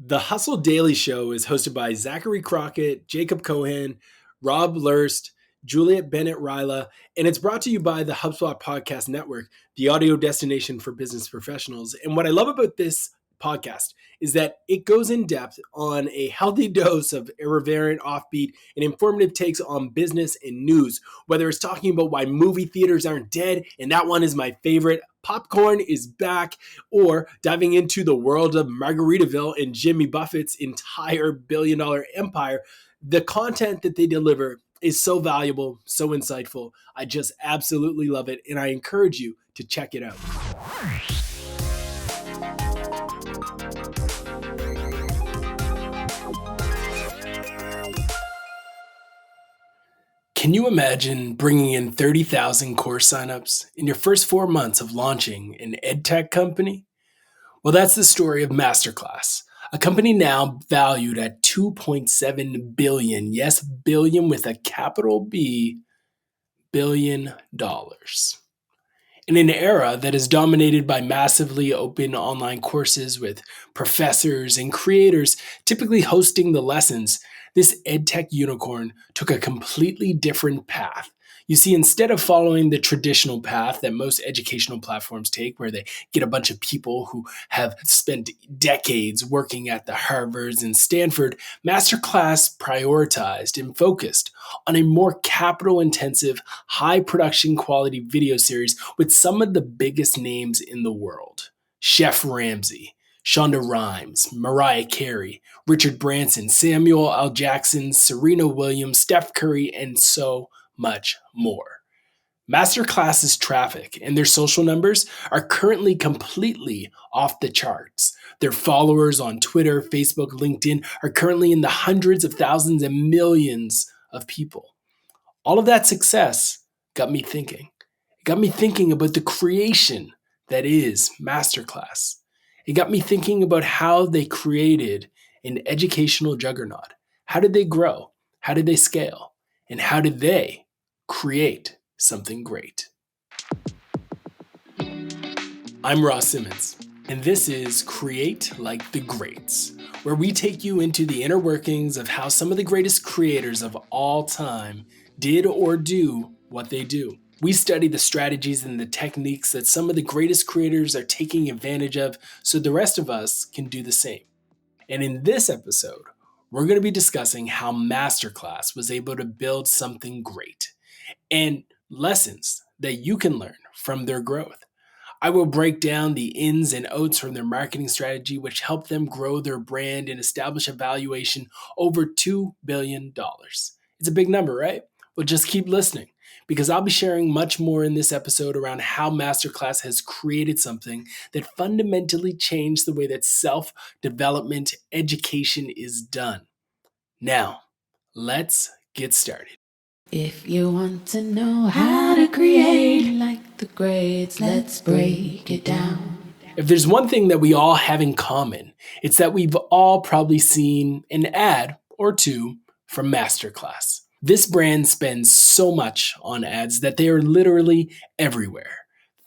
The Hustle Daily Show is hosted by Zachary Crockett, Jacob Cohen, Rob Lurst, Juliet Bennett Ryla, and it's brought to you by the HubSpot Podcast Network, the audio destination for business professionals. And what I love about this podcast is that it goes in depth on a healthy dose of irreverent, offbeat, and informative takes on business and news, whether it's talking about why movie theaters aren't dead, and that one is my favorite, popcorn is back, or diving into the world of Margaritaville and Jimmy Buffett's entire billion-dollar empire. The content that they deliver is so valuable, so insightful. I just absolutely love it, and I encourage you to check it out. Can you imagine bringing in 30,000 course signups in your first 4 months of launching an EdTech company? Well, that's the story of MasterClass, a company now valued at $2.7 billion, yes, billion with a capital B, $billion. In an era that is dominated by massively open online courses with professors and creators typically hosting the lessons, this EdTech unicorn took a completely different path. You see, instead of following the traditional path that most educational platforms take, where they get a bunch of people who have spent decades working at the Harvards and Stanford, MasterClass prioritized and focused on a more capital-intensive, high-production quality video series with some of the biggest names in the world. Chef Ramsay, Shonda Rhimes, Mariah Carey, Richard Branson, Samuel L. Jackson, Serena Williams, Steph Curry, and so much more. MasterClass's traffic and their social numbers are currently completely off the charts. Their followers on Twitter, Facebook, LinkedIn are currently in the hundreds of thousands and millions of people. All of that success got me thinking. It got me thinking about the creation that is MasterClass. It got me thinking about how they created an educational juggernaut. How did they grow? How did they scale? And how did they create something great? I'm Ross Simmons, and this is Create Like the Greats, where we take you into the inner workings of how some of the greatest creators of all time did or do what they do. We study the strategies and the techniques that some of the greatest creators are taking advantage of so the rest of us can do the same. And in this episode, we're going to be discussing how MasterClass was able to build something great and lessons that you can learn from their growth. I will break down the ins and outs from their marketing strategy, which helped them grow their brand and establish a valuation over $2 billion. It's a big number, right? Well, just keep listening, because I'll be sharing much more in this episode around how MasterClass has created something that fundamentally changed the way that self-development education is done. Now, let's get started. If you want to know how to create like the greats, let's break it down. If there's one thing that we all have in common, it's that we've all probably seen an ad or two from MasterClass. This brand spends so much on ads that they are literally everywhere.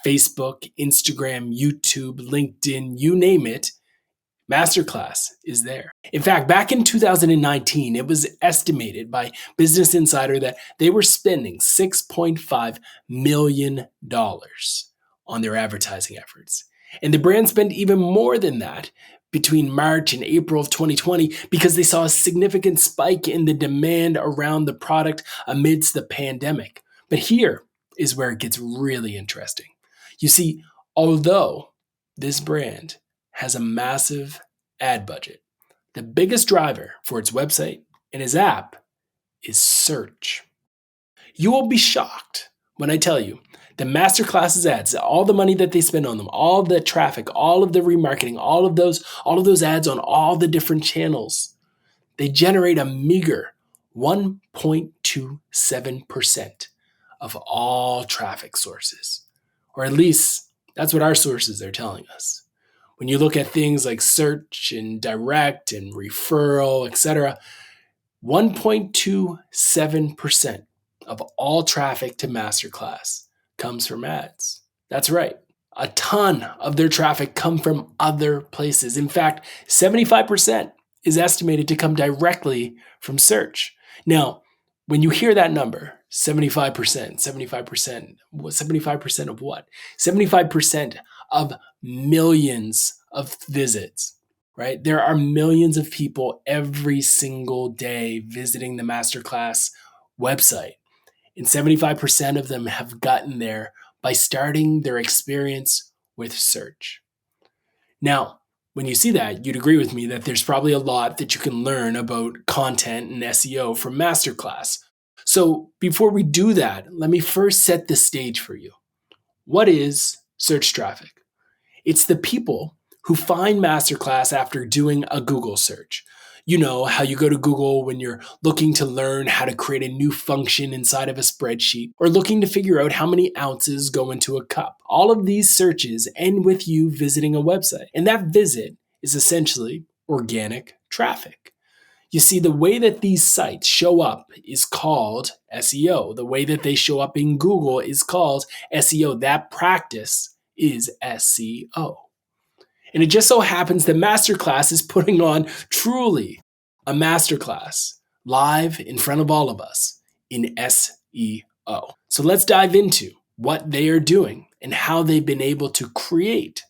Facebook, Instagram, YouTube, LinkedIn, you name it, MasterClass is there. In fact, back in 2019, it was estimated by Business Insider that they were spending $6.5 million on their advertising efforts. And the brand spent even more than that between March and April of 2020 because they saw a significant spike in the demand around the product amidst the pandemic. But here is where it gets really interesting. You see, although this brand has a massive ad budget, the biggest driver for its website and its app is search. You will be shocked when I tell you that MasterClass's ads, all the money that they spend on them, all the traffic, all of the remarketing, all of those ads on all the different channels, they generate a meager 1.27% of all traffic sources. Or at least that's what our sources are telling us. When you look at things like search and direct and referral, etc., 1.27% of all traffic to MasterClass comes from ads. That's right, A ton of their traffic come from other places. In fact, 75% is estimated to come directly from search. Now, when you hear that number, 75%, 75%, 75% of what? 75% of millions of visits, right? There are millions of people every single day visiting the MasterClass website. And 75% of them have gotten there by starting their experience with search. Now, when you see that, you'd agree with me that there's probably a lot that you can learn about content and SEO from Masterclass. So before we do that, let me first set the stage for you. What is search traffic? It's the people who find Masterclass after doing a Google search. You know how you go to Google when you're looking to learn how to create a new function inside of a spreadsheet or looking to figure out how many ounces go into a cup. All of these searches end with you visiting a website, and that visit is essentially organic traffic. You see, the way that these sites show up is called SEO. The way that they show up in Google is called SEO. That practice is SEO. And it just so happens that Masterclass is putting on truly a masterclass live in front of all of us in SEO. So let's dive into what they are doing and how they've been able to create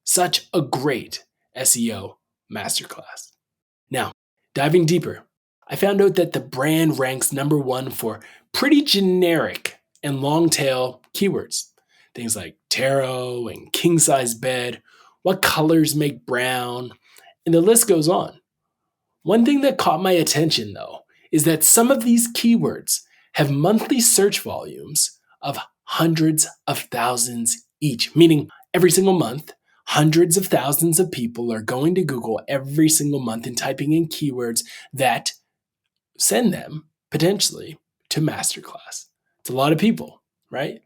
such a great SEO masterclass. Now, diving deeper, I found out that the brand ranks number one for pretty generic and long tail keywords. Things like tarot and king size bed, what colors make brown, and the list goes on. One thing that caught my attention, though, is that some of these keywords have monthly search volumes of hundreds of thousands each, meaning every single month, hundreds of thousands of people are going to Google every single month and typing in keywords that send them potentially to Masterclass. It's a lot of people, right?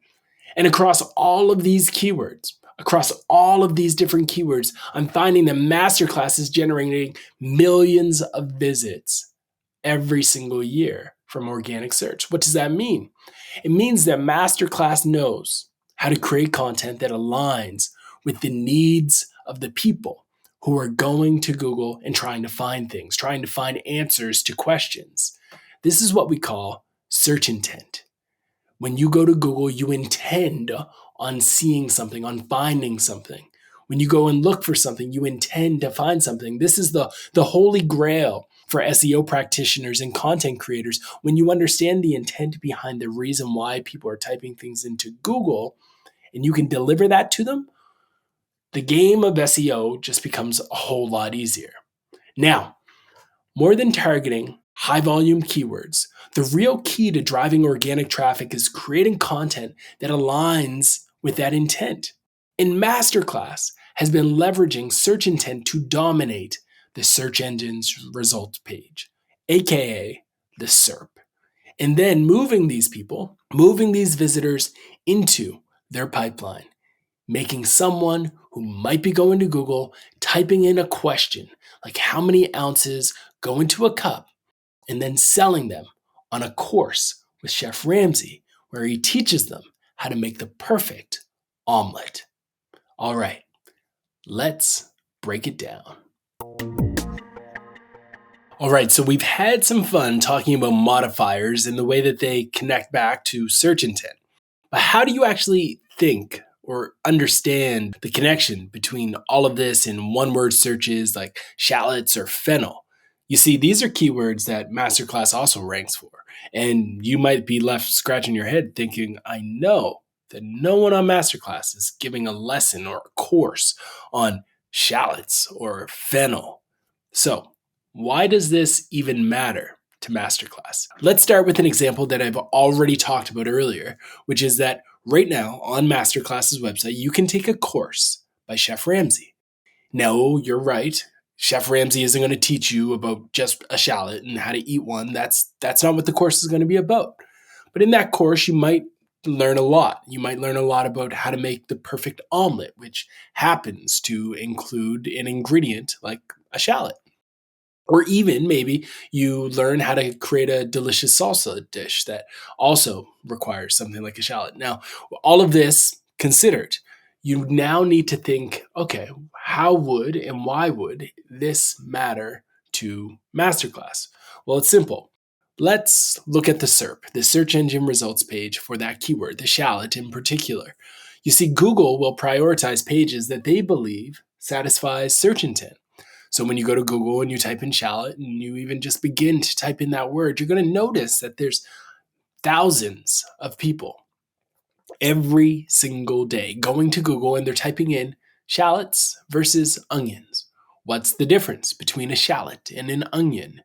And across all of these keywords, across all of these different keywords, I'm finding that Masterclass is generating millions of visits every single year from organic search. What does that mean? It means that Masterclass knows how to create content that aligns with the needs of the people who are going to Google and trying to find things, trying to find answers to questions. This is what we call search intent. When you go to Google, you intend on seeing something, on finding something. When you go and look for something, you intend to find something. This is the holy grail for SEO practitioners and content creators. When you understand the intent behind the reason why people are typing things into Google and you can deliver that to them, the game of SEO just becomes a whole lot easier. Now, more than targeting high volume keywords, the real key to driving organic traffic is creating content that aligns with that intent. And Masterclass has been leveraging search intent to dominate the search engine's results page, aka the SERP, and then moving these visitors into their pipeline, making someone who might be going to Google typing in a question like how many ounces go into a cup, and then selling them on a course with Chef Ramsay where he teaches them how to make the perfect omelet. All right, let's break it down. All right, so we've had some fun talking about modifiers and the way that they connect back to search intent. But how do you actually think or understand the connection between all of this in one-word searches like shallots or fennel? You see, these are keywords that Masterclass also ranks for. And you might be left scratching your head thinking, I know that no one on Masterclass is giving a lesson or a course on shallots or fennel. So, why does this even matter to Masterclass? Let's start with an example that I've already talked about earlier, which is that right now on Masterclass's website, you can take a course by Chef Ramsay. No, you're right. Chef Ramsay isn't going to teach you about just a shallot and how to eat one. That's not what the course is going to be about. But in that course, you might learn a lot. You might learn a lot about how to make the perfect omelet, which happens to include an ingredient like a shallot. Or even maybe you learn how to create a delicious salsa dish that also requires something like a shallot. Now, all of this considered, you now need to think, okay, how would and why would this matter to MasterClass? Well, it's simple. Let's look at the SERP, the search engine results page for that keyword, the shallot in particular. You see, Google will prioritize pages that they believe satisfies search intent. So when you go to Google and you type in shallot and you even just begin to type in that word, you're going to notice that there's thousands of people every single day going to Google and they're typing in shallots versus onions. What's the difference between a shallot and an onion?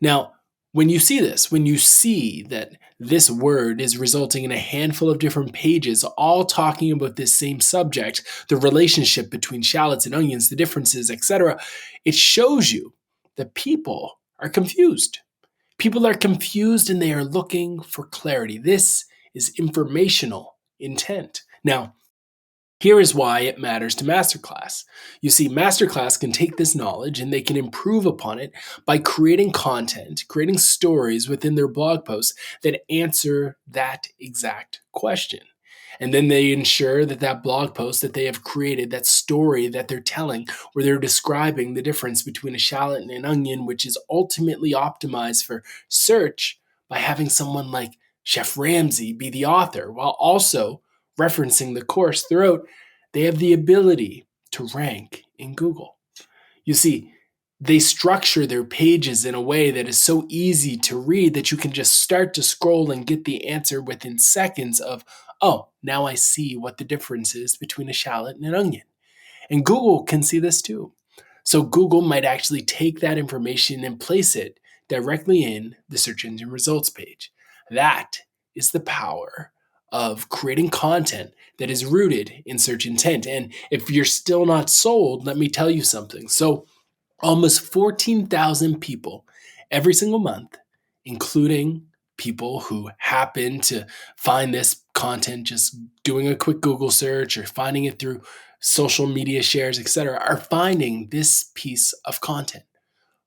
Now, when you see this, when you see that this word is resulting in a handful of different pages all talking about this same subject, the relationship between shallots and onions, the differences, etc., it shows you that people are confused. People are confused and they are looking for clarity. This is informational intent. Now, here is why it matters to MasterClass. You see, MasterClass can take this knowledge and they can improve upon it by creating content, creating stories within their blog posts that answer that exact question. And then they ensure that that blog post that they have created, that story that they're telling, where they're describing the difference between a shallot and an onion, which is ultimately optimized for search by having someone like Chef Ramsay be the author, while also referencing the course throughout, they have the ability to rank in Google. You see, they structure their pages in a way that is so easy to read that you can just start to scroll and get the answer within seconds of, oh, now I see what the difference is between a shallot and an onion. And Google can see this too. So Google might actually take that information and place it directly in the search engine results page. That is the power of creating content that is rooted in search intent. And if you're still not sold, let me tell you something. So almost 14,000 people every single month, including people who happen to find this content just doing a quick Google search or finding it through social media shares, etc., are finding this piece of content.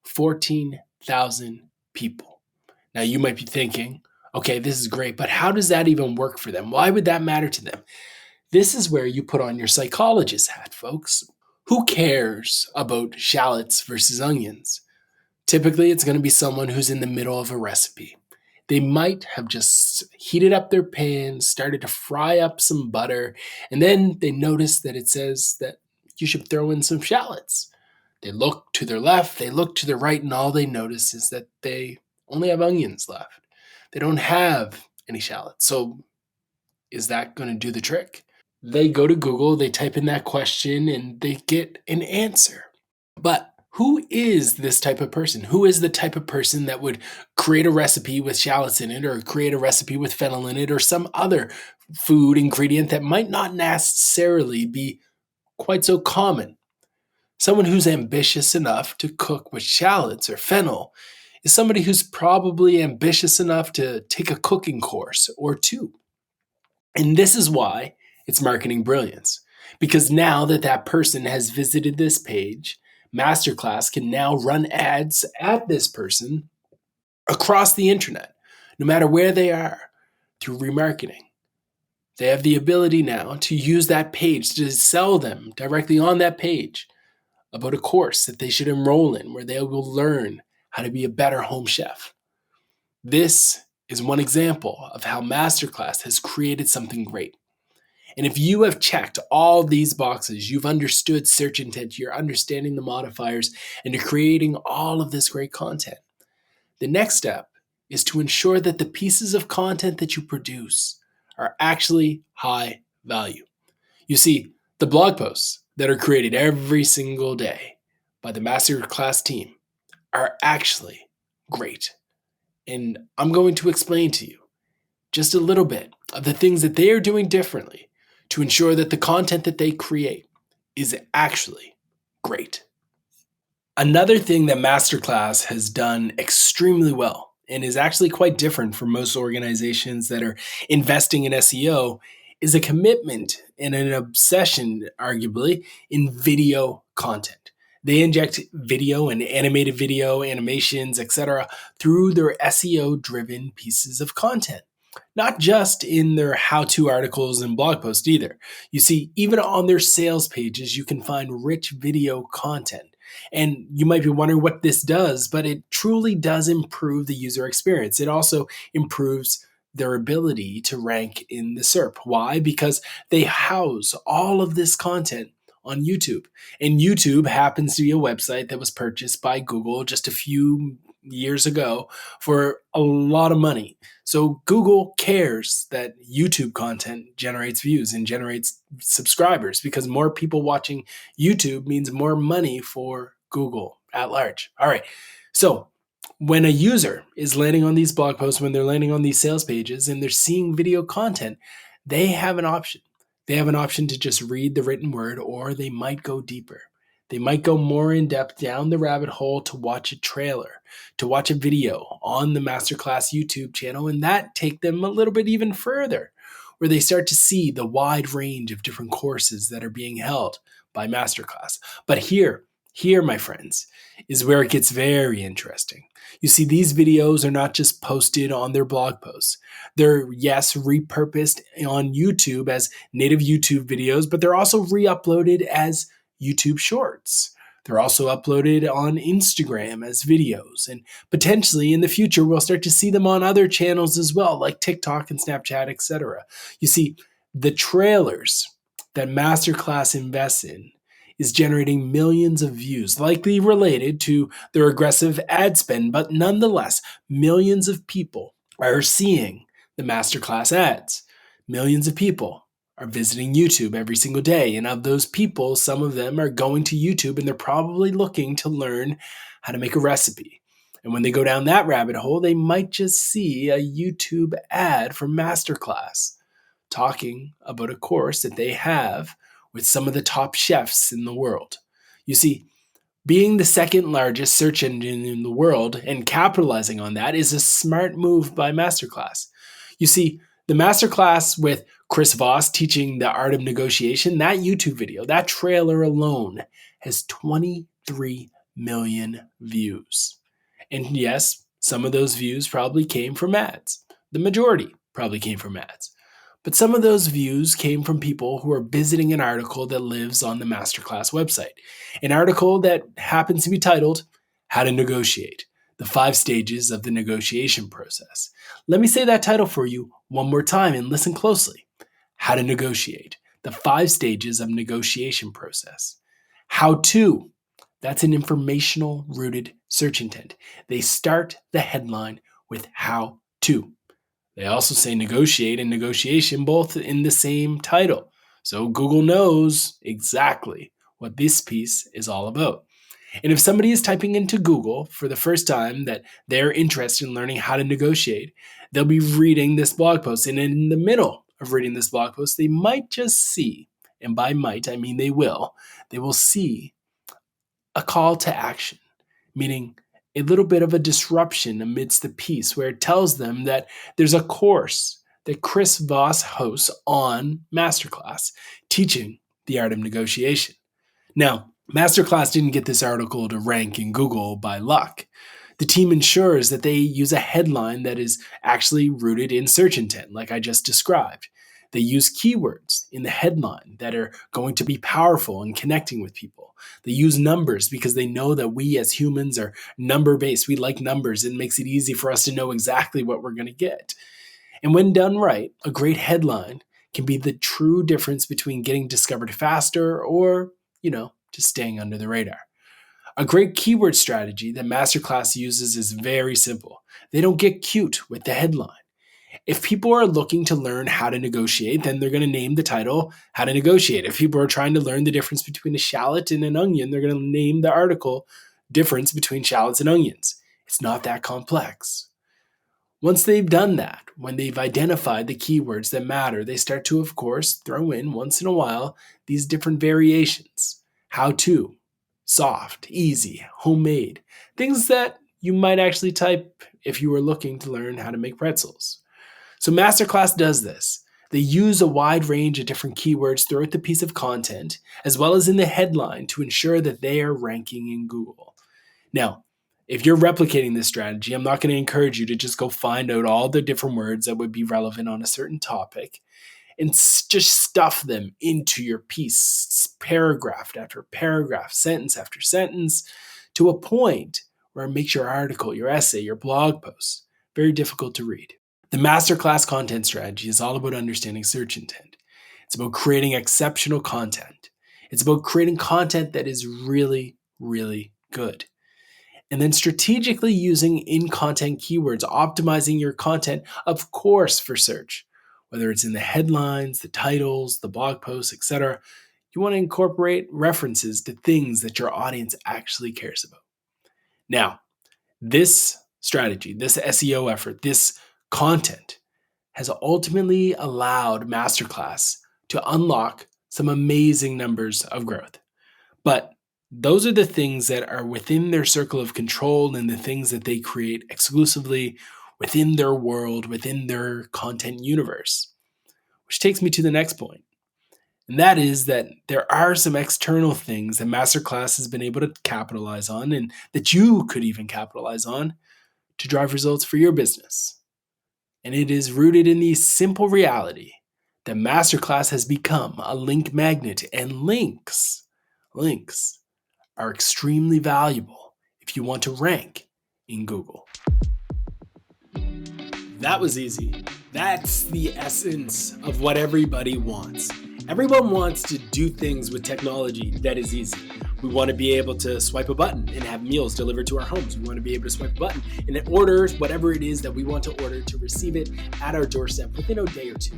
14,000 people. Now you might be thinking, okay, this is great, but how does that even work for them? Why would that matter to them? This is where you put on your psychologist hat, folks. Who cares about shallots versus onions? Typically, it's going to be someone who's in the middle of a recipe. They might have just heated up their pan, started to fry up some butter, and then they notice that it says that you should throw in some shallots. They look to their left, they look to their right, and all they notice is that they only have onions left. They don't have any shallots. So, is that going to do the trick? They go to Google, they type in that question, and they get an answer. But who is this type of person? Who is the type of person that would create a recipe with shallots in it, or create a recipe with fennel in it, or some other food ingredient that might not necessarily be quite so common? Someone who's ambitious enough to cook with shallots or fennel is somebody who's probably ambitious enough to take a cooking course or two. And this is why it's marketing brilliance. Because now that that person has visited this page, MasterClass can now run ads at this person across the internet, no matter where they are, through remarketing. They have the ability now to use that page to sell them directly on that page about a course that they should enroll in where they will learn how to be a better home chef. This is one example of how MasterClass has created something great. And if you have checked all these boxes, you've understood search intent, you're understanding the modifiers, and you're creating all of this great content. The next step is to ensure that the pieces of content that you produce are actually high value. You see, the blog posts that are created every single day by the MasterClass team are actually great. And I'm going to explain to you just a little bit of the things that they are doing differently to ensure that the content that they create is actually great. Another thing that MasterClass has done extremely well and is actually quite different from most organizations that are investing in SEO is a commitment and an obsession, arguably, in video content. They inject video and animated video, animations, etc., through their SEO-driven pieces of content. Not just in their how-to articles and blog posts either. You see, even on their sales pages, you can find rich video content. And you might be wondering what this does, but it truly does improve the user experience. It also improves their ability to rank in the SERP. Why? Because they house all of this content on YouTube. And YouTube happens to be a website that was purchased by Google just a few years ago for a lot of money. So Google cares that YouTube content generates views and generates subscribers because more people watching YouTube means more money for Google at large. All right. So when a user is landing on these blog posts, when they're landing on these sales pages and they're seeing video content, they have an option. They have an option to just read the written word, or they might go deeper. They might go more in depth down the rabbit hole to watch a trailer, to watch a video on the MasterClass YouTube channel, and that take them a little bit even further, where they start to see the wide range of different courses that are being held by MasterClass. But here, my friends, is where it gets very interesting. You see, these videos are not just posted on their blog posts. They're, yes, repurposed on YouTube as native YouTube videos, but they're also re-uploaded as YouTube Shorts. They're also uploaded on Instagram as videos, and potentially in the future we'll start to see them on other channels as well, like TikTok and Snapchat, etc. You see, the trailers that MasterClass invests in is generating millions of views, likely related to their aggressive ad spend, but nonetheless, millions of people are seeing the MasterClass ads. Millions of people are visiting YouTube every single day. And of those people, some of them are going to YouTube and they're probably looking to learn how to make a recipe. And when they go down that rabbit hole, they might just see a YouTube ad from MasterClass talking about a course that they have with some of the top chefs in the world. You see, being the second largest search engine in the world and capitalizing on that is a smart move by MasterClass. You see, the MasterClass with Chris Voss teaching the art of negotiation, that YouTube video, that trailer alone has 23 million views. And yes, some of those views probably came from ads. The majority probably came from ads. But some of those views came from people who are visiting an article that lives on the MasterClass website. An article that happens to be titled, How to Negotiate, the 5 Stages of the Negotiation Process. Let me say that title for you one more time and listen closely. How to Negotiate, the 5 Stages of Negotiation Process. How to, that's an informational rooted search intent. They start the headline with how to. They also say negotiate and negotiation both in the same title. So Google knows exactly what this piece is all about. And if somebody is typing into Google for the first time that they're interested in learning how to negotiate, they'll be reading this blog post. And in the middle of reading this blog post, they might just see, and by might, I mean they will see a call to action, meaning a little bit of a disruption amidst the piece where it tells them that there's a course that Chris Voss hosts on MasterClass teaching the art of negotiation. Now, MasterClass didn't get this article to rank in Google by luck. The team ensures that they use a headline that is actually rooted in search intent, like I just described. They use keywords in the headline that are going to be powerful in connecting with people. They use numbers because they know that we as humans are number-based. We like numbers. It makes it easy for us to know exactly what we're going to get. And when done right, a great headline can be the true difference between getting discovered faster or, just staying under the radar. A great keyword strategy that MasterClass uses is very simple. They don't get cute with the headline. If people are looking to learn how to negotiate, then they're going to name the title How to Negotiate. If people are trying to learn the difference between a shallot and an onion, they're going to name the article Difference Between Shallots and Onions. It's not that complex. Once they've done that, when they've identified the keywords that matter, they start to, of course, throw in once in a while these different variations. How to, soft, easy, homemade, things that you might actually type if you were looking to learn how to make pretzels. So MasterClass does this. They use a wide range of different keywords throughout the piece of content, as well as in the headline, to ensure that they are ranking in Google. Now, If you're replicating this strategy, I'm not going to encourage you to just go find out all the different words that would be relevant on a certain topic and just stuff them into your piece, paragraph after paragraph, sentence after sentence, to a point where it makes your article, your essay, your blog post very difficult to read. The masterclass content strategy is all about understanding search intent. It's about creating exceptional content. It's about creating content that is really, really good. And then strategically using in-content keywords, optimizing your content, of course, for search. Whether it's in the headlines, the titles, the blog posts, etc., you want to incorporate references to things that your audience actually cares about. Now, this strategy, this SEO effort, this content has ultimately allowed MasterClass to unlock some amazing numbers of growth. But those are the things that are within their circle of control and the things that they create exclusively within their world, within their content universe. Which takes me to the next point. And that is that there are some external things that MasterClass has been able to capitalize on and that you could even capitalize on to drive results for your business. And it is rooted in the simple reality that MasterClass has become a link magnet, and links are extremely valuable if you want to rank in Google. That was easy. That's the essence of what everybody wants. Everyone wants to do things with technology that is easy. We want to be able to swipe a button and have meals delivered to our homes. We want to be able to swipe a button and it orders whatever it is that we want to order to receive it at our doorstep within a day or two.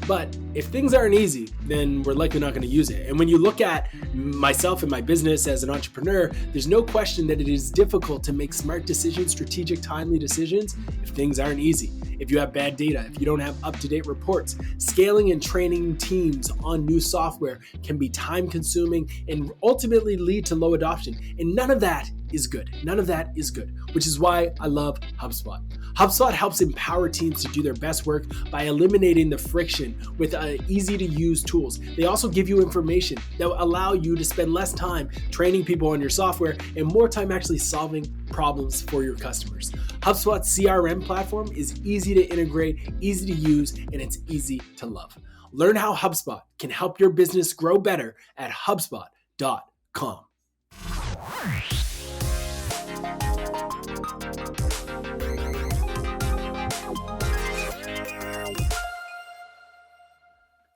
But if things aren't easy, then we're likely not going to use it. And when you look at myself and my business as an entrepreneur, there's no question that it is difficult to make smart decisions, strategic, timely decisions if things aren't easy. If you have bad data, if you don't have up-to-date reports, scaling and training teams on new software can be time-consuming and ultimately lead to low adoption. And none of that is good. None of that is good, which is why I love HubSpot. HubSpot helps empower teams to do their best work by eliminating the friction with easy-to-use tools. They also give you information that will allow you to spend less time training people on your software and more time actually solving problems for your customers. HubSpot's CRM platform is easy to integrate, easy to use, and it's easy to love. Learn how HubSpot can help your business grow better at HubSpot.com.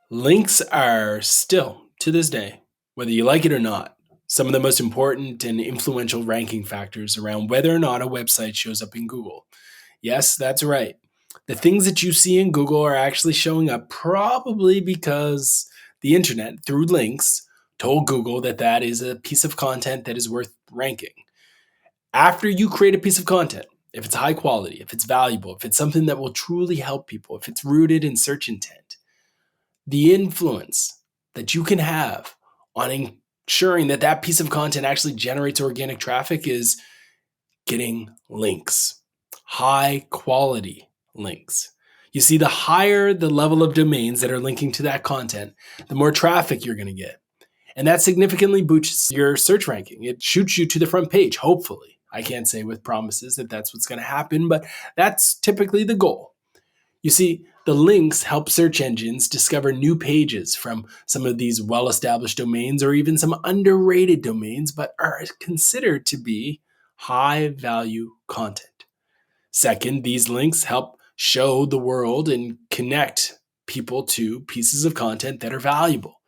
Links are still, to this day, whether you like it or not, some of the most important and influential ranking factors around whether or not a website shows up in Google. Yes, that's right. The things that you see in Google are actually showing up probably because the internet, through links, told Google that that is a piece of content that is worth ranking. After you create a piece of content, if it's high quality, if it's valuable, if it's something that will truly help people, if it's rooted in search intent, the influence that you can have on ensuring that that piece of content actually generates organic traffic is getting links, high quality links. You see, the higher the level of domains that are linking to that content, the more traffic you're going to get. And that significantly boosts your search ranking. It shoots you to the front page, hopefully. I can't say with promises that that's what's going to happen, but that's typically the goal. You see, the links help search engines discover new pages from some of these well-established domains or even some underrated domains, but are considered to be high-value content. Second, these links help show the world and connect people to pieces of content that are valuable.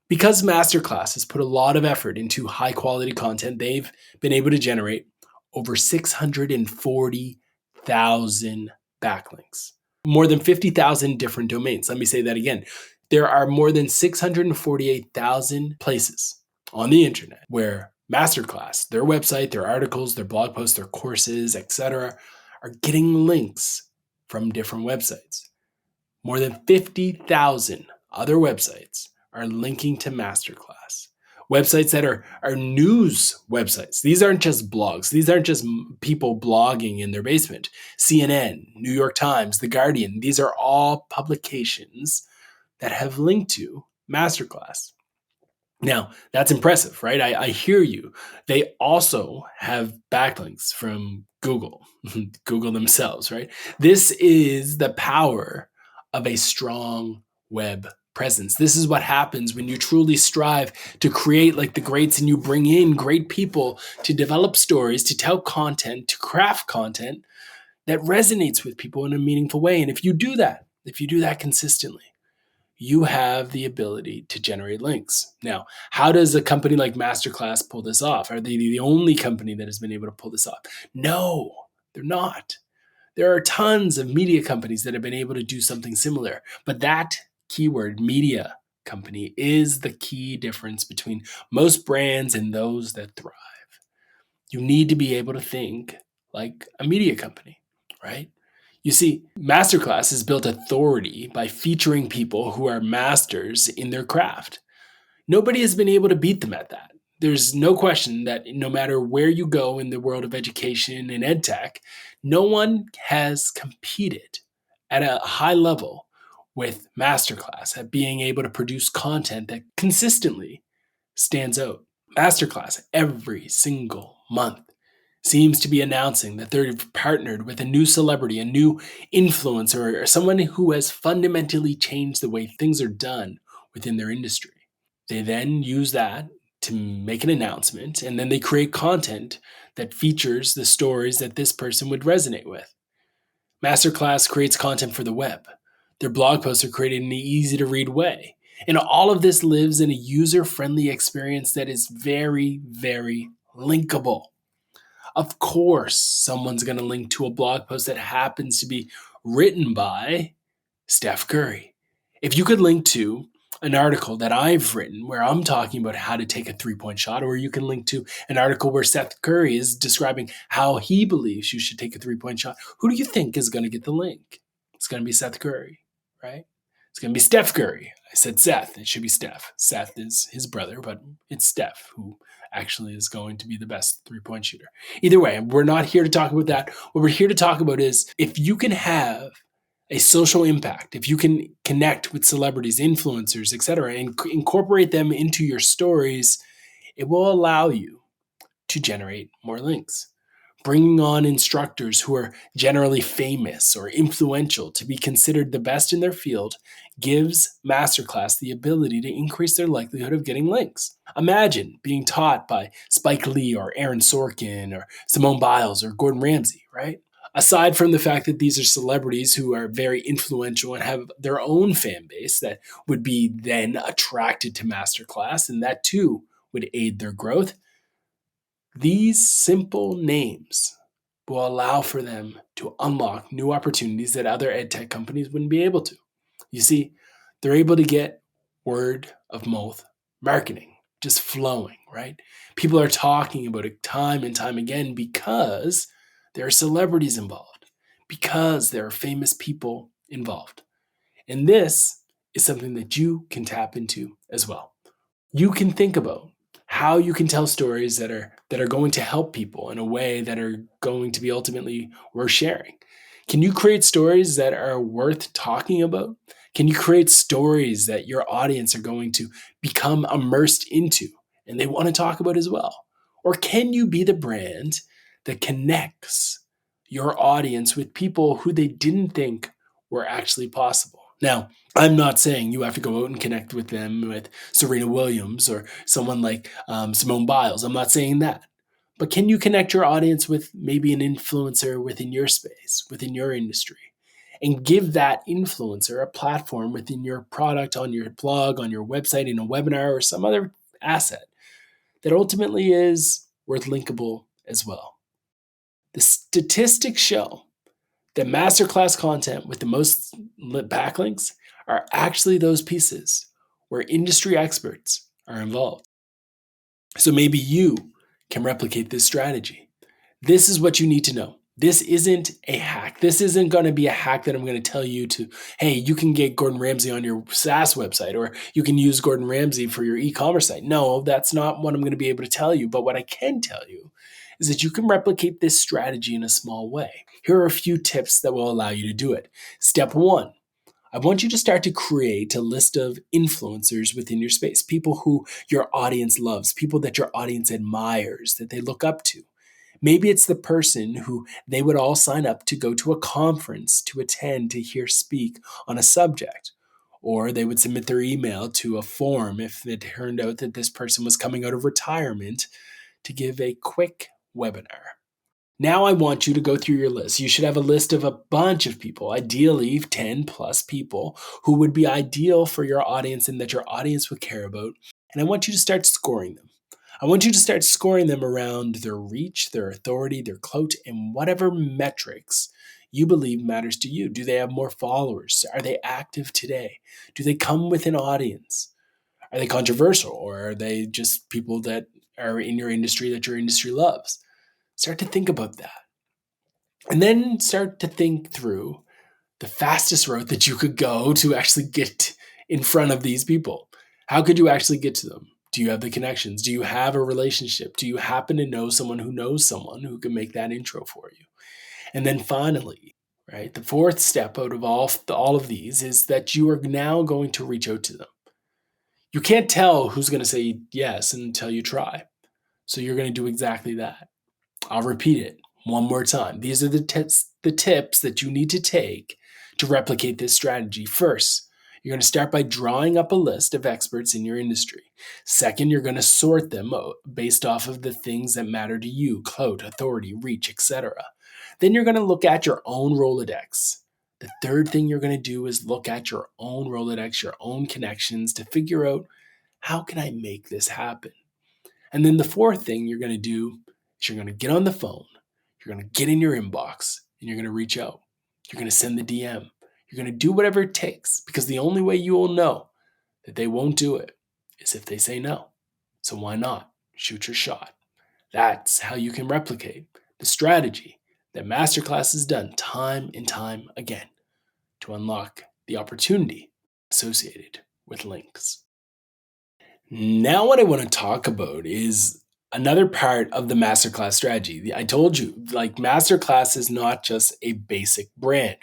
Because MasterClass has put a lot of effort into high-quality content, they've been able to generate over 640,000 backlinks. More than 50,000 different domains. Let me say that again. There are more than 648,000 places on the internet where MasterClass, their website, their articles, their blog posts, their courses, etc., are getting links from different websites. More than 50,000 other websites are linking to MasterClass. Websites that are news websites. These aren't just blogs. These aren't just people blogging in their basement. CNN, New York Times, The Guardian, these are all publications that have linked to MasterClass. Now, that's impressive, right? I hear you. They also have backlinks from Google, Google themselves, right? This is the power of a strong web presence. This is what happens when you truly strive to create like the greats and you bring in great people to develop stories, to tell content, to craft content that resonates with people in a meaningful way. And if you do that consistently, you have the ability to generate links. Now, how does a company like MasterClass pull this off? Are they the only company that has been able to pull this off? No, they're not. There are tons of media companies that have been able to do something similar, but that keyword, media company, is the key difference between most brands and those that thrive. You need to be able to think like a media company, right? You see, Masterclass has built authority by featuring people who are masters in their craft. Nobody has been able to beat them at that. There's no question that no matter where you go in the world of education and EdTech, no one has competed at a high level with Masterclass at being able to produce content that consistently stands out. Masterclass every single month seems to be announcing that they've partnered with a new celebrity, a new influencer, or someone who has fundamentally changed the way things are done within their industry. They then use that to make an announcement, and then they create content that features the stories that this person would resonate with. Masterclass creates content for the web. Their blog posts are created in an easy to read way. And all of this lives in a user friendly experience that is very, very linkable. Of course, someone's going to link to a blog post that happens to be written by Steph Curry. If you could link to an article that I've written where I'm talking about how to take a 3-point shot, or you can link to an article where Seth Curry is describing how he believes you should take a 3-point shot, who do you think is going to get the link? It's going to be Seth Curry, right? It's going to be Steph Curry. I said Seth. It should be Steph. Seth is his brother, but it's Steph who actually is going to be the best 3-point shooter. Either way, we're not here to talk about that. What we're here to talk about is if you can have a social impact, if you can connect with celebrities, influencers, etc., and incorporate them into your stories, it will allow you to generate more links. Bringing on instructors who are generally famous or influential to be considered the best in their field gives Masterclass the ability to increase their likelihood of getting links. Imagine being taught by Spike Lee or Aaron Sorkin or Simone Biles or Gordon Ramsay, right? Aside from the fact that these are celebrities who are very influential and have their own fan base that would be then attracted to Masterclass, and that too would aid their growth, these simple names will allow for them to unlock new opportunities that other edtech companies wouldn't be able to. You see, they're able to get word of mouth marketing just flowing, right? People are talking about it time and time again because there are celebrities involved, because there are famous people involved. And this is something that you can tap into as well. You can think about how you can tell stories that are going to help people in a way that are going to be ultimately worth sharing. Can you create stories that are worth talking about? Can you create stories that your audience are going to become immersed into and they want to talk about as well? Or can you be the brand that connects your audience with people who they didn't think were actually possible? Now, I'm not saying you have to go out and connect with them with Serena Williams or someone like Simone Biles. I'm not saying that. But can you connect your audience with maybe an influencer within your space, within your industry, and give that influencer a platform within your product, on your blog, on your website, in a webinar, or some other asset that ultimately is worth linkable as well? The statistics show that masterclass content with the most backlinks are actually those pieces where industry experts are involved. So maybe you can replicate this strategy. This is what you need to know. This isn't a hack. This isn't going to be a hack that I'm going to tell you to, hey, you can get Gordon Ramsay on your SaaS website, or you can use Gordon Ramsay for your e-commerce site. No, that's not what I'm going to be able to tell you. But what I can tell you is that you can replicate this strategy in a small way. Here are a few tips that will allow you to do it. Step one, I want you to start to create a list of influencers within your space, people who your audience loves, people that your audience admires, that they look up to. Maybe it's the person who they would all sign up to go to a conference to attend to hear speak on a subject. Or they would submit their email to a form if it turned out that this person was coming out of retirement to give a quick webinar. Now I want you to go through your list. You should have a list of a bunch of people, ideally 10 plus people, who would be ideal for your audience and that your audience would care about. And I want you to start scoring them. I want you to start scoring them around their reach, their authority, their clout, and whatever metrics you believe matters to you. Do they have more followers? Are they active today? Do they come with an audience? Are they controversial, or are they just people that are in your industry that your industry loves? Start to think about that. And then start to think through the fastest route that you could go to actually get in front of these people. How could you actually get to them? Do you have the connections? Do you have a relationship? Do you happen to know someone who can make that intro for you? And then finally, right, the fourth step out of all of these is that you are now going to reach out to them. You can't tell who's going to say yes until you try. So you're going to do exactly that. I'll repeat it one more time. These are the tips that you need to take to replicate this strategy. First, you're going to start by drawing up a list of experts in your industry. Second, you're going to sort them based off of the things that matter to you: clout, authority, reach, etc. Then you're going to look at your own Rolodex. The third thing you're going to do is look at your own Rolodex, your own connections, to figure out, how can I make this happen? And then the fourth thing you're going to do is you're going to get on the phone, you're going to get in your inbox, and you're going to reach out. You're going to send the DM. You're going to do whatever it takes, because the only way you will know that they won't do it is if they say no. So why not? Shoot your shot. That's how you can replicate the strategy that MasterClass has done time and time again to unlock the opportunity associated with links. Now, what I want to talk about is another part of the Masterclass strategy. I told you, like, Masterclass is not just a basic brand.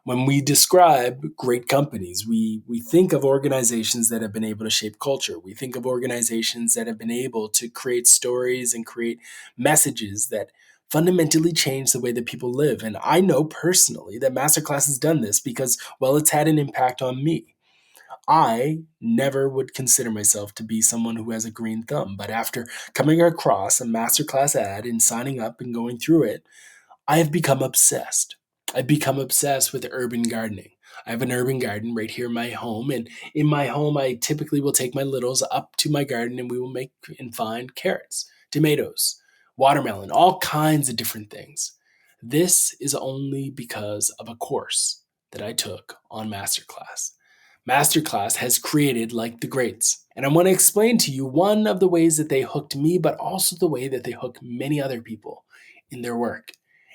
When we describe great companies, we think of organizations that have been able to shape culture. We think of organizations that have been able to create stories and create messages that fundamentally change the way that people live. And I know personally that Masterclass has done this because, well, it's had an impact on me. I never would consider myself to be someone who has a green thumb, but after coming across a Masterclass ad and signing up and going through it, I have become obsessed. I've become obsessed with urban gardening. I have an urban garden right here in my home, and in my home, I typically will take my littles up to my garden and we will make and find carrots, tomatoes, watermelon, all kinds of different things. This is only because of a course that I took on Masterclass. Masterclass has created like the greats. And I want to explain to you one of the ways that they hooked me, but also the way that they hook many other people in their work.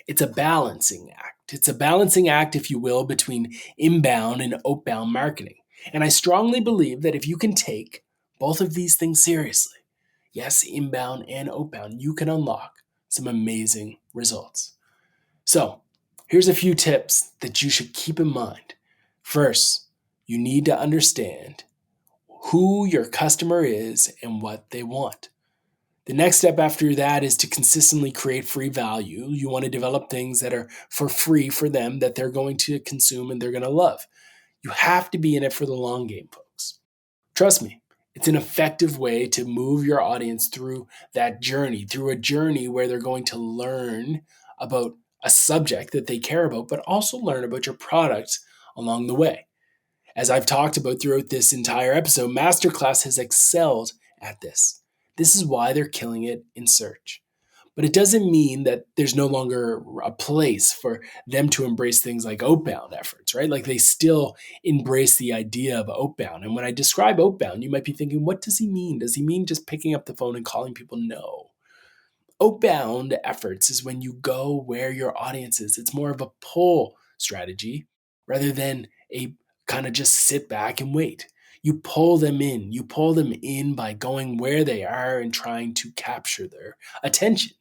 It's a balancing act. It's a balancing act, if you will, between inbound and outbound marketing. And I strongly believe that if you can take both of these things seriously, yes, inbound and outbound, you can unlock some amazing results. So here's a few tips that you should keep in mind. First, you need to understand who your customer is and what they want. The next step after that is to consistently create free value. You want to develop things that are for free for them, that they're going to consume and they're going to love. You have to be in it for the long game, folks. Trust me, it's an effective way to move your audience through that journey, through a journey where they're going to learn about a subject that they care about, but also learn about your product along the way. As I've talked about throughout this entire episode, Masterclass has excelled at this. This is why they're killing it in search. But it doesn't mean that there's no longer a place for them to embrace things like outbound efforts, right? Like, they still embrace the idea of outbound. And when I describe outbound, you might be thinking, what does he mean? Does he mean just picking up the phone and calling people? No. Outbound efforts is when you go where your audience is. It's more of a pull strategy rather than a kind of just sit back and wait. You pull them in. You pull them in by going where they are and trying to capture their attention.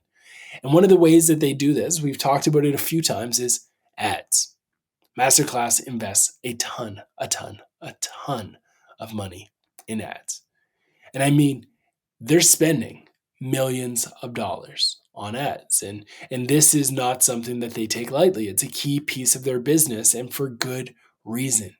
And one of the ways that they do this, we've talked about it a few times, is ads. MasterClass invests a ton of money in ads. And I mean, they're spending millions of dollars on ads. And this is not something that they take lightly. It's a key piece of their business, and for good reason.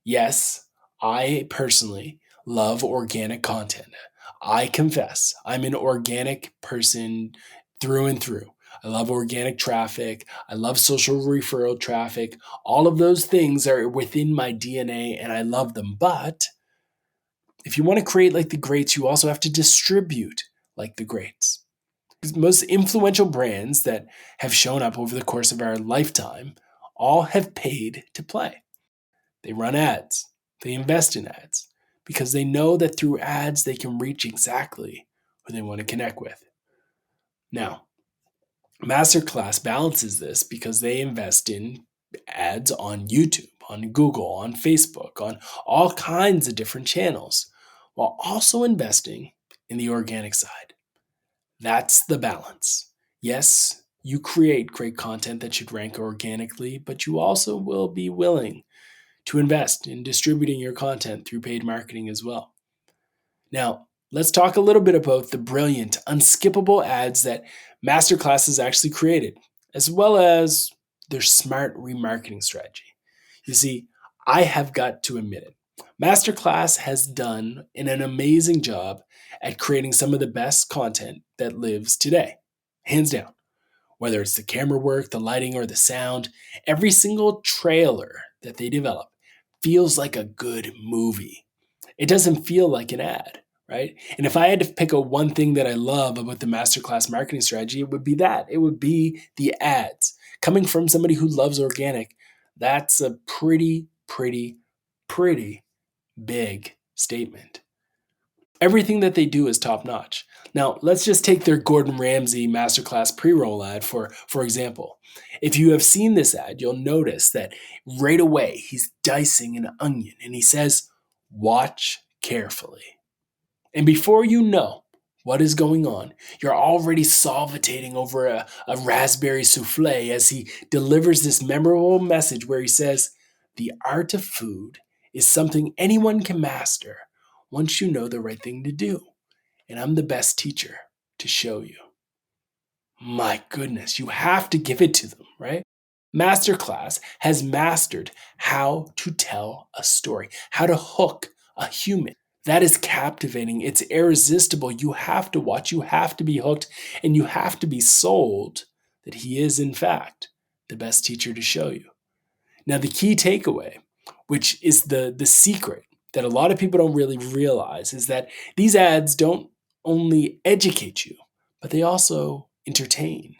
Yes, I personally love organic content. I confess, I'm an organic person through and through. I love organic traffic. I love social referral traffic. All of those things are within my DNA and I love them. But if you want to create like the greats, you also have to distribute like the greats. Because most influential brands that have shown up over the course of our lifetime all have paid to play. They run ads, they invest in ads, because they know that through ads they can reach exactly who they want to connect with. Now, MasterClass balances this because they invest in ads on YouTube, on Google, on Facebook, on all kinds of different channels, while also investing in the organic side. That's the balance. Yes, you create great content that should rank organically, but you also will be willing to invest in distributing your content through paid marketing as well. Now, let's talk a little bit about the brilliant, unskippable ads that MasterClass has actually created, as well as their smart remarketing strategy. You see, I have got to admit it. MasterClass has done an amazing job at creating some of the best content that lives today, hands down. Whether it's the camera work, the lighting, or the sound, every single trailer that they develop feels like a good movie. It doesn't feel like an ad, right? And if I had to pick a one thing that I love about the Masterclass marketing strategy, it would be that. It would be the ads. Coming from somebody who loves organic, that's a pretty big statement. Everything that they do is top notch. Now, let's just take their Gordon Ramsay Masterclass pre-roll ad for example. If you have seen this ad, you'll notice that right away he's dicing an onion and he says, "Watch carefully." And before you know what is going on, you're already salivatating over a raspberry souffle as he delivers this memorable message where he says, "The art of food is something anyone can master once you know the right thing to do. And I'm the best teacher to show you." My goodness, you have to give it to them, right? Masterclass has mastered how to tell a story, how to hook a human. That is captivating. It's irresistible. You have to watch, you have to be hooked, and you have to be sold that he is, in fact, the best teacher to show you. Now, the key takeaway, which is the secret that a lot of people don't really realize, is that these ads don't only educate you, but they also entertain.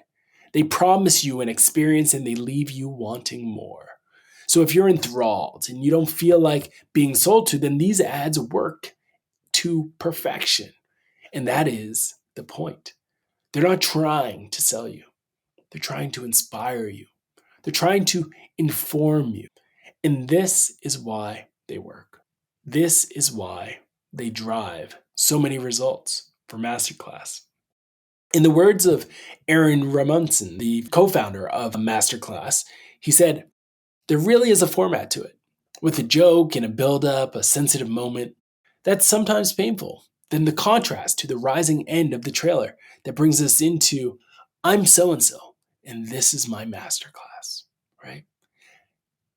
They promise you an experience and they leave you wanting more. So if you're enthralled and you don't feel like being sold to, then these ads work to perfection. And that is the point. They're not trying to sell you. They're trying to inspire you. They're trying to inform you. And this is why they work. This is why they drive so many results for MasterClass. In the words of Aaron Ramonson, the co-founder of MasterClass, he said, "There really is a format to it, with a joke and a build-up, a sensitive moment that's sometimes painful. Then the contrast to the rising end of the trailer that brings us into, I'm so-and-so, and this is my masterclass," right?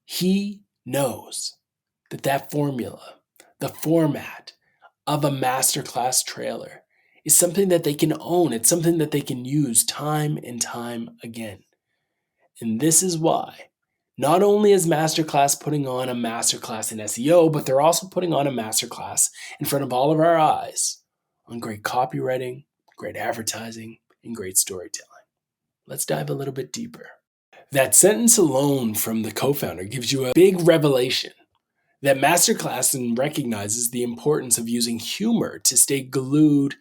He knows that formula, the format of a masterclass trailer is something that they can own. It's something that they can use time and time again. And this is why not only is MasterClass putting on a masterclass in SEO, but they're also putting on a masterclass in front of all of our eyes on great copywriting, great advertising, and great storytelling. Let's dive a little bit deeper. That sentence alone from the co-founder gives you a big revelation that MasterClass recognizes the importance of using humor to stay glued,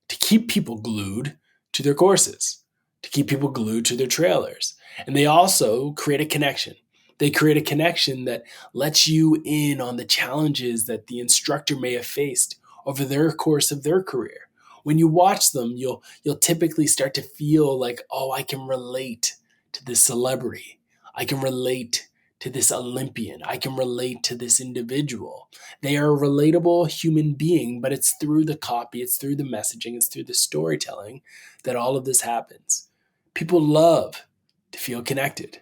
to keep people glued to their courses, to keep people glued to their trailers. And they also create a connection. They create a connection that lets you in on the challenges that the instructor may have faced over their course of their career. When you watch them, you'll typically start to feel like, oh, I can relate to this celebrity. I can relate to this Olympian. I can relate to this individual. They are a relatable human being, but it's through the copy, it's through the messaging, it's through the storytelling that all of this happens. People love to feel connected.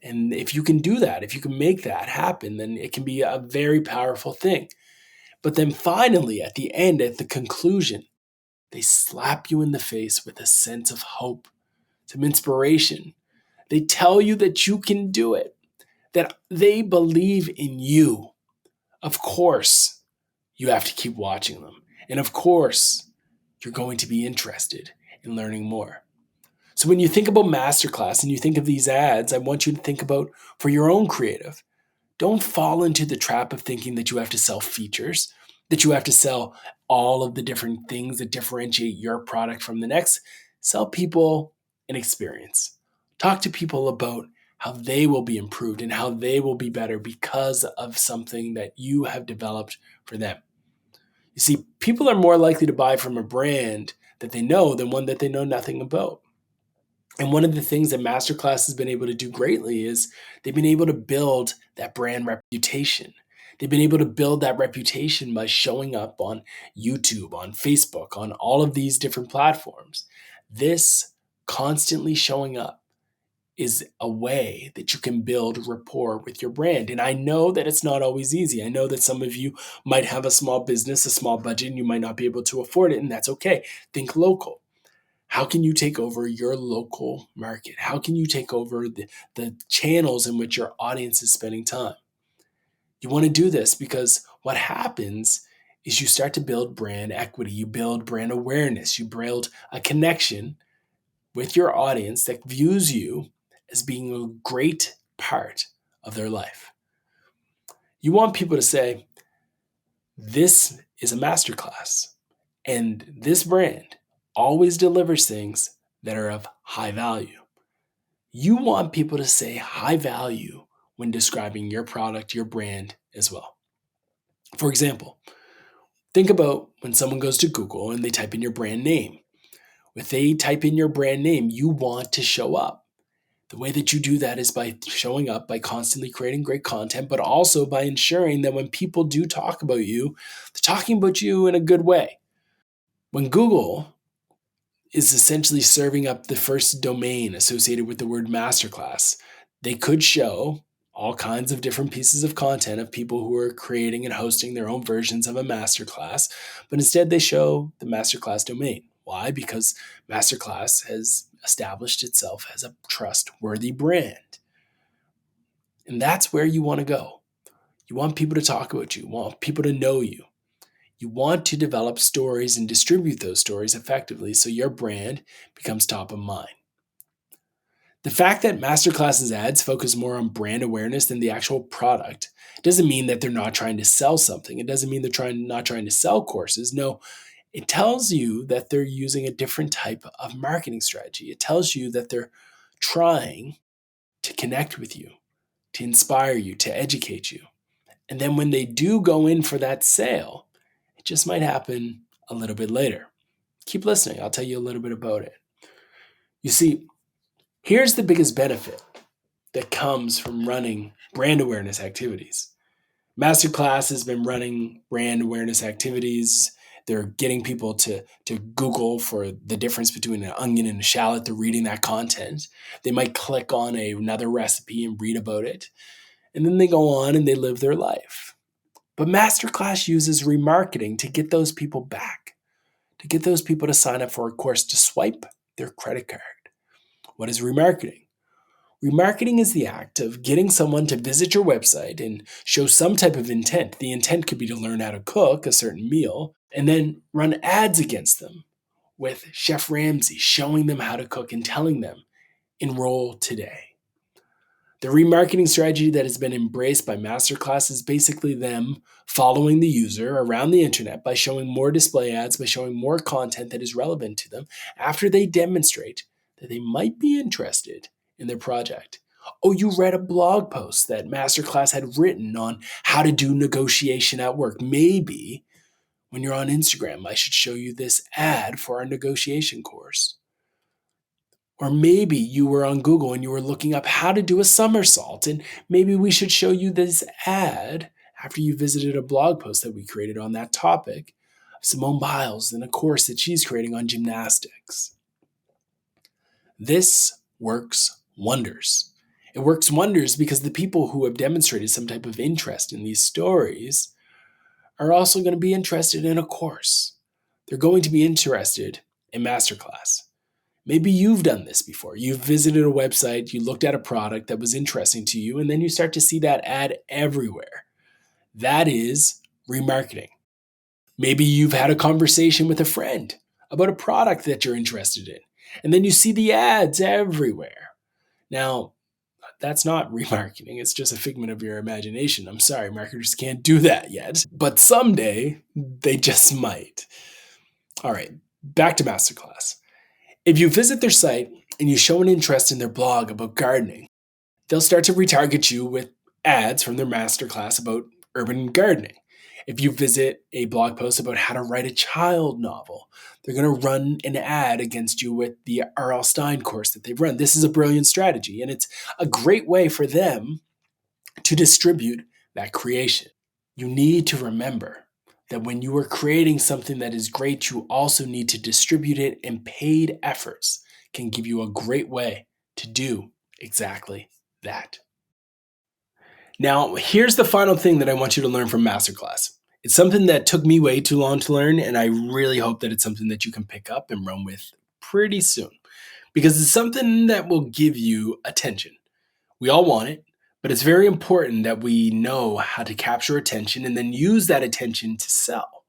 And if you can do that, if you can make that happen, then it can be a very powerful thing. But then finally, at the end, at the conclusion, they slap you in the face with a sense of hope, some inspiration. They tell you that you can do it, that they believe in you. Of course, you have to keep watching them. And of course, you're going to be interested in learning more. So when you think about MasterClass and you think of these ads, I want you to think about for your own creative. Don't fall into the trap of thinking that you have to sell features, that you have to sell all of the different things that differentiate your product from the next. Sell people an experience. Talk to people about how they will be improved and how they will be better because of something that you have developed for them. You see, people are more likely to buy from a brand that they know than one that they know nothing about. And one of the things that MasterClass has been able to do greatly is they've been able to build that brand reputation. They've been able to build that reputation by showing up on YouTube, on Facebook, on all of these different platforms. This constantly showing up is a way that you can build rapport with your brand. And I know that it's not always easy. I know that some of you might have a small business, a small budget, and you might not be able to afford it, and that's okay. Think local. How can you take over your local market? How can you take over the channels in which your audience is spending time? You want to do this because what happens is you start to build brand equity, you build brand awareness, you build a connection with your audience that views you as being a great part of their life. You want people to say, this is a masterclass, and this brand always delivers things that are of high value. You want people to say high value when describing your product, your brand as well. For example, think about when someone goes to Google and they type in your brand name. If they type in your brand name, you want to show up. The way that you do that is by showing up, by constantly creating great content, but also by ensuring that when people do talk about you, they're talking about you in a good way. When Google is essentially serving up the first domain associated with the word masterclass, they could show all kinds of different pieces of content of people who are creating and hosting their own versions of a masterclass, but instead they show the masterclass domain. Why? Because masterclass has established itself as a trustworthy brand. And that's where you want to go. You want people to talk about you, you want people to know you. You want to develop stories and distribute those stories effectively so your brand becomes top of mind. The fact that Masterclass's ads focus more on brand awareness than the actual product doesn't mean that they're not trying to sell something. It doesn't mean they're not trying to sell courses. No, it tells you that they're using a different type of marketing strategy. It tells you that they're trying to connect with you, to inspire you, to educate you. And then when they do go in for that sale, it just might happen a little bit later. Keep listening. I'll tell you a little bit about it. You see, here's the biggest benefit that comes from running brand awareness activities. MasterClass has been running brand awareness activities. They're getting people to Google for the difference between an onion and a shallot. They're reading that content. They might click on another recipe and read about it. And then they go on and they live their life. But MasterClass uses remarketing to get those people back, to get those people to sign up for a course, to swipe their credit card. What is remarketing? Remarketing is the act of getting someone to visit your website and show some type of intent. The intent could be to learn how to cook a certain meal and then run ads against them with Chef Ramsay, showing them how to cook and telling them, enroll today. The remarketing strategy that has been embraced by MasterClass is basically them following the user around the internet by showing more display ads, by showing more content that is relevant to them after they demonstrate that they might be interested in their project. Oh, you read a blog post that MasterClass had written on how to do negotiation at work. Maybe when you're on Instagram, I should show you this ad for our negotiation course. Or maybe you were on Google and you were looking up how to do a somersault, and maybe we should show you this ad after you visited a blog post that we created on that topic of Simone Biles and a course that she's creating on gymnastics. This works wonders. It works wonders because the people who have demonstrated some type of interest in these stories are also going to be interested in a course. They're going to be interested in MasterClass. Maybe you've done this before. You've visited a website, you looked at a product that was interesting to you, and then you start to see that ad everywhere. That is remarketing. Maybe you've had a conversation with a friend about a product that you're interested in, and then you see the ads everywhere. Now, that's not remarketing. It's just a figment of your imagination. I'm sorry, marketers can't do that yet, but someday they just might. All right, back to MasterClass. If you visit their site and you show an interest in their blog about gardening, they'll start to retarget you with ads from their masterclass about urban gardening. If you visit a blog post about how to write a child novel, they're going to run an ad against you with the R.L. Stine course that they've run. This is a brilliant strategy, and it's a great way for them to distribute that creation. You need to remember that when you are creating something that is great, you also need to distribute it, and paid efforts can give you a great way to do exactly that. Now, here's the final thing that I want you to learn from MasterClass. It's something that took me way too long to learn, and I really hope that it's something that you can pick up and run with pretty soon, because it's something that will give you attention. We all want it, but it's very important that we know how to capture attention and then use that attention to sell.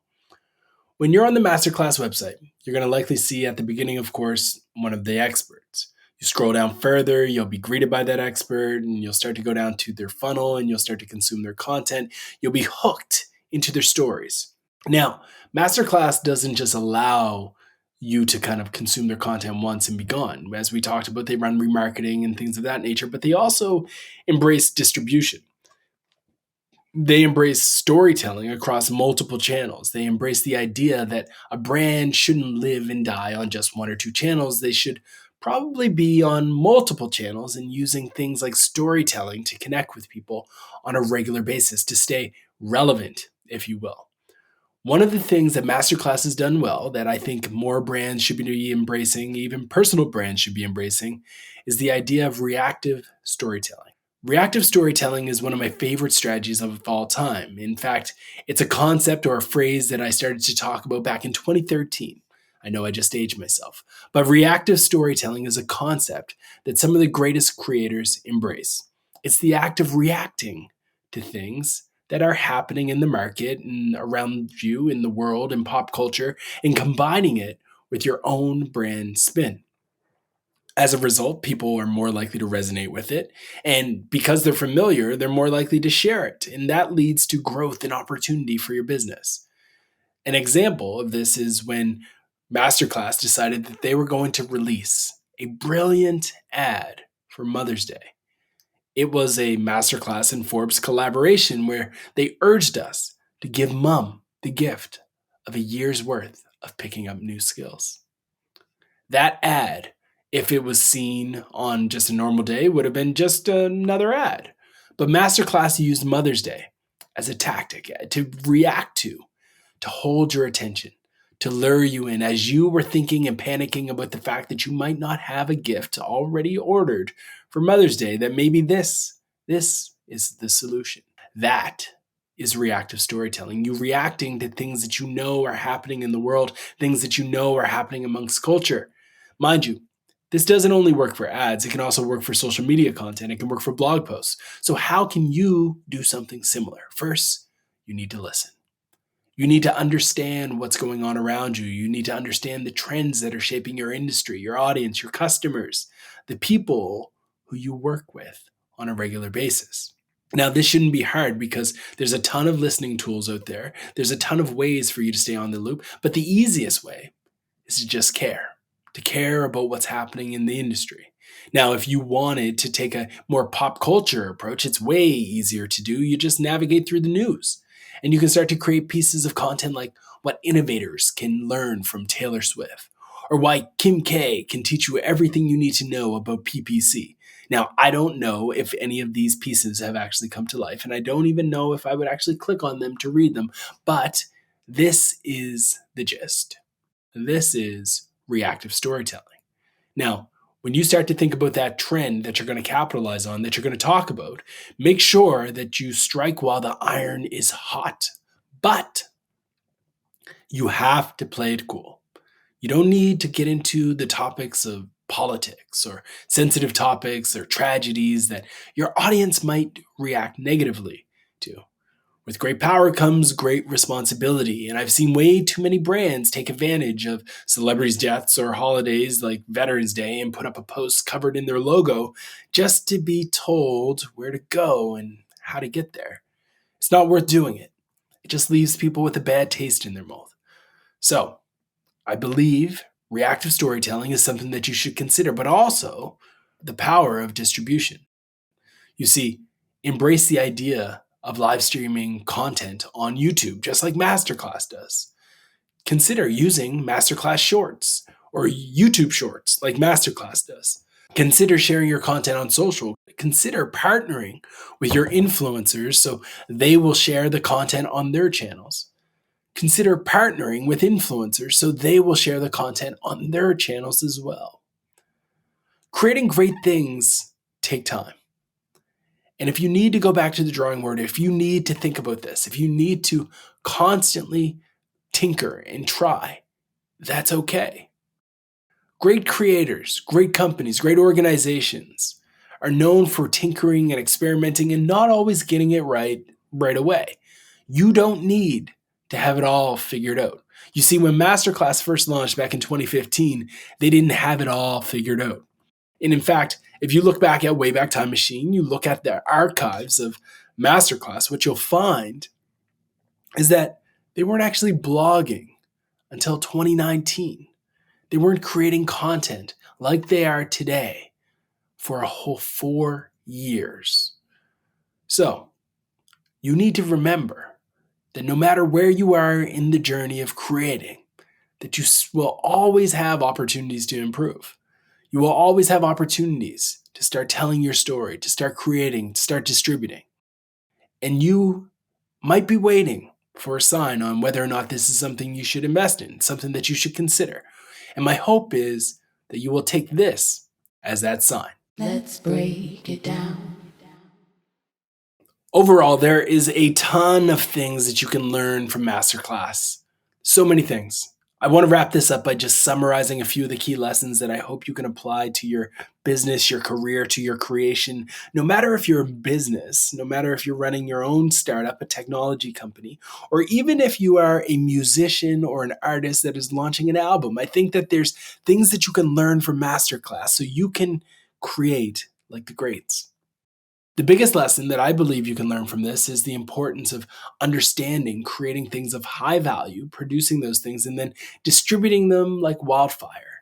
When you're on the MasterClass website, you're going to likely see at the beginning, of course, one of the experts. You scroll down further, you'll be greeted by that expert, and you'll start to go down to their funnel and you'll start to consume their content. You'll be hooked into their stories. Now, MasterClass doesn't just allow you to kind of consume their content once and be gone. As we talked about, they run remarketing and things of that nature, but they also embrace distribution. They embrace storytelling across multiple channels. They embrace the idea that a brand shouldn't live and die on just one or two channels. They should probably be on multiple channels and using things like storytelling to connect with people on a regular basis, to stay relevant, if you will. One of the things that MasterClass has done well, that I think more brands should be embracing, even personal brands should be embracing, is the idea of reactive storytelling. Reactive storytelling is one of my favorite strategies of all time. In fact, it's a concept or a phrase that I started to talk about back in 2013. I know I just aged myself. But reactive storytelling is a concept that some of the greatest creators embrace. It's the act of reacting to things that are happening in the market and around you in the world and pop culture, and combining it with your own brand spin. As a result, people are more likely to resonate with it. And because they're familiar, they're more likely to share it. And that leads to growth and opportunity for your business. An example of this is when MasterClass decided that they were going to release a brilliant ad for Mother's Day. It was a MasterClass and Forbes collaboration where they urged us to give mom the gift of a year's worth of picking up new skills. That ad, if it was seen on just a normal day, would have been just another ad. But MasterClass used Mother's Day as a tactic to react to hold your attention, to lure you in as you were thinking and panicking about the fact that you might not have a gift already ordered for Mother's Day, that maybe this is the solution. That is reactive storytelling. You reacting to things that you know are happening in the world, things that you know are happening amongst culture. Mind you, this doesn't only work for ads, it can also work for social media content, it can work for blog posts. So how can you do something similar? First, you need to listen. You need to understand what's going on around you. You need to understand the trends that are shaping your industry, your audience, your customers, the people who you work with on a regular basis. Now, this shouldn't be hard because there's a ton of listening tools out there. There's a ton of ways for you to stay on the loop, but the easiest way is to just care, to care about what's happening in the industry. Now, if you wanted to take a more pop culture approach, it's way easier to do. You just navigate through the news. And you can start to create pieces of content like what innovators can learn from Taylor Swift, or why Kim K can teach you everything you need to know about PPC. Now, I don't know if any of these pieces have actually come to life, and I don't even know if I would actually click on them to read them, but this is the gist. This is reactive storytelling. Now, when you start to think about that trend that you're going to capitalize on, that you're going to talk about, make sure that you strike while the iron is hot. But you have to play it cool. You don't need to get into the topics of politics or sensitive topics or tragedies that your audience might react negatively to. With great power comes great responsibility, and I've seen way too many brands take advantage of celebrities' deaths or holidays like Veterans Day and put up a post covered in their logo just to be told where to go and how to get there. It's not worth doing it. It just leaves people with a bad taste in their mouth. So, I believe reactive storytelling is something that you should consider, but also the power of distribution. You see, embrace the idea of live streaming content on YouTube, just like MasterClass does. Consider using MasterClass Shorts or YouTube Shorts, like MasterClass does. Consider sharing your content on social. Consider partnering with your influencers so they will share the content on their channels. Consider partnering with influencers so they will share the content on their channels as well. Creating great things take time. And if you need to go back to the drawing board, if you need to think about this, if you need to constantly tinker and try, that's okay. Great creators, great companies, great organizations are known for tinkering and experimenting and not always getting it right away. You don't need to have it all figured out. You see, when MasterClass first launched back in 2015, they didn't have it all figured out. And in fact, if you look back at Wayback Time Machine, you look at the archives of MasterClass, what you'll find is that they weren't actually blogging until 2019. They weren't creating content like they are today for a whole 4 years. So, you need to remember that no matter where you are in the journey of creating, that you will always have opportunities to improve. You will always have opportunities to start telling your story, to start creating, to start distributing. And you might be waiting for a sign on whether or not this is something you should invest in, something that you should consider. And my hope is that you will take this as that sign. Let's break it down. Overall, there is a ton of things that you can learn from MasterClass. So many things. I want to wrap this up by just summarizing a few of the key lessons that I hope you can apply to your business, your career, to your creation. No matter if you're a business, no matter if you're running your own startup, a technology company, or even if you are a musician or an artist that is launching an album, I think that there's things that you can learn from MasterClass so you can create like the greats. The biggest lesson that I believe you can learn from this is the importance of understanding, creating things of high value, producing those things, and then distributing them like wildfire.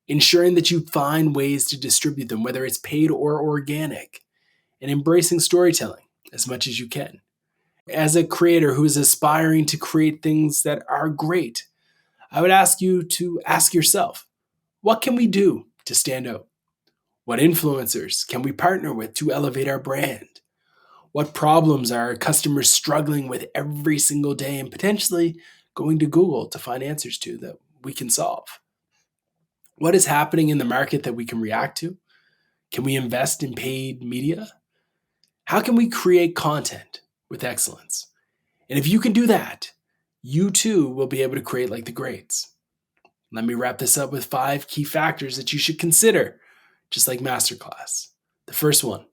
Ensuring that you find ways to distribute them, whether it's paid or organic, and embracing storytelling as much as you can. As a creator who is aspiring to create things that are great, I would ask you to ask yourself, what can we do to stand out? What influencers can we partner with to elevate our brand? What problems are our customers struggling with every single day and potentially going to Google to find answers to that we can solve? What is happening in the market that we can react to? Can we invest in paid media? How can we create content with excellence? And if you can do that, you too will be able to create like the greats. Let me wrap this up with 5 key factors that you should consider, just like MasterClass. The first one,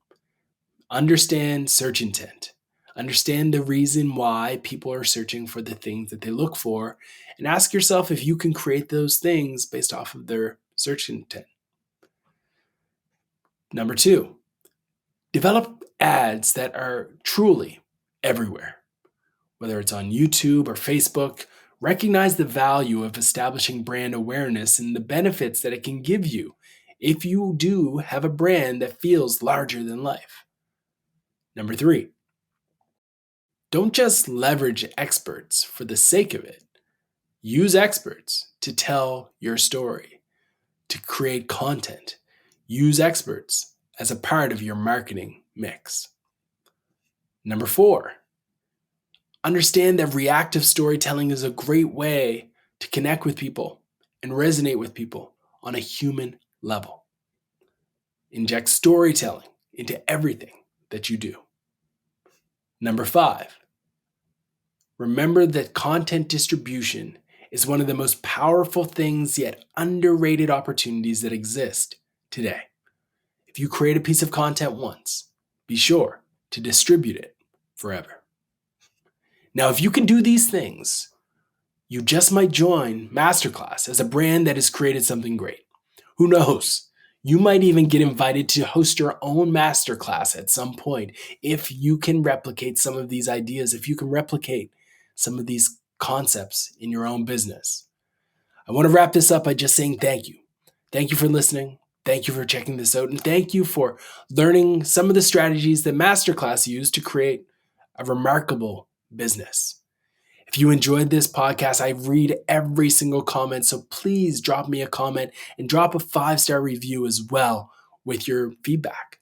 understand search intent. Understand the reason why people are searching for the things that they look for, and ask yourself if you can create those things based off of their search intent. Number 2, develop ads that are truly everywhere. Whether it's on YouTube or Facebook, recognize the value of establishing brand awareness and the benefits that it can give you if you do have a brand that feels larger than life. Number 3, don't just leverage experts for the sake of it. Use experts to tell your story, to create content. Use experts as a part of your marketing mix. Number 4, understand that reactive storytelling is a great way to connect with people and resonate with people on a human level. Inject storytelling into everything that you do. Number 5, remember that content distribution is one of the most powerful things yet underrated opportunities that exist today. If you create a piece of content once, be sure to distribute it forever. Now, if you can do these things, you just might join MasterClass as a brand that has created something great. Who knows? You might even get invited to host your own MasterClass at some point if you can replicate some of these ideas, if you can replicate some of these concepts in your own business. I want to wrap this up by just saying thank you. Thank you for listening. Thank you for checking this out. And thank you for learning some of the strategies that MasterClass used to create a remarkable business. If you enjoyed this podcast, I read every single comment. So please drop me a comment and drop a 5-star review as well with your feedback.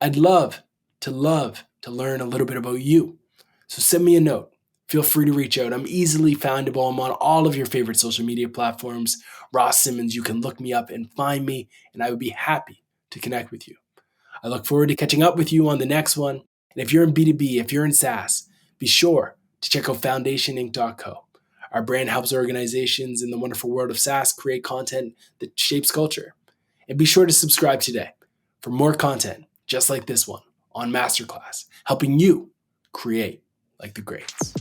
I'd love to learn a little bit about you. So send me a note. Feel free to reach out. I'm easily findable. I'm on all of your favorite social media platforms. Ross Simmons, you can look me up and find me, and I would be happy to connect with you. I look forward to catching up with you on the next one. And if you're in B2B, if you're in SaaS, be sure to check out foundationinc.co. Our brand helps organizations in the wonderful world of SaaS create content that shapes culture. And be sure to subscribe today for more content just like this one on MasterClass, helping you create like the greats.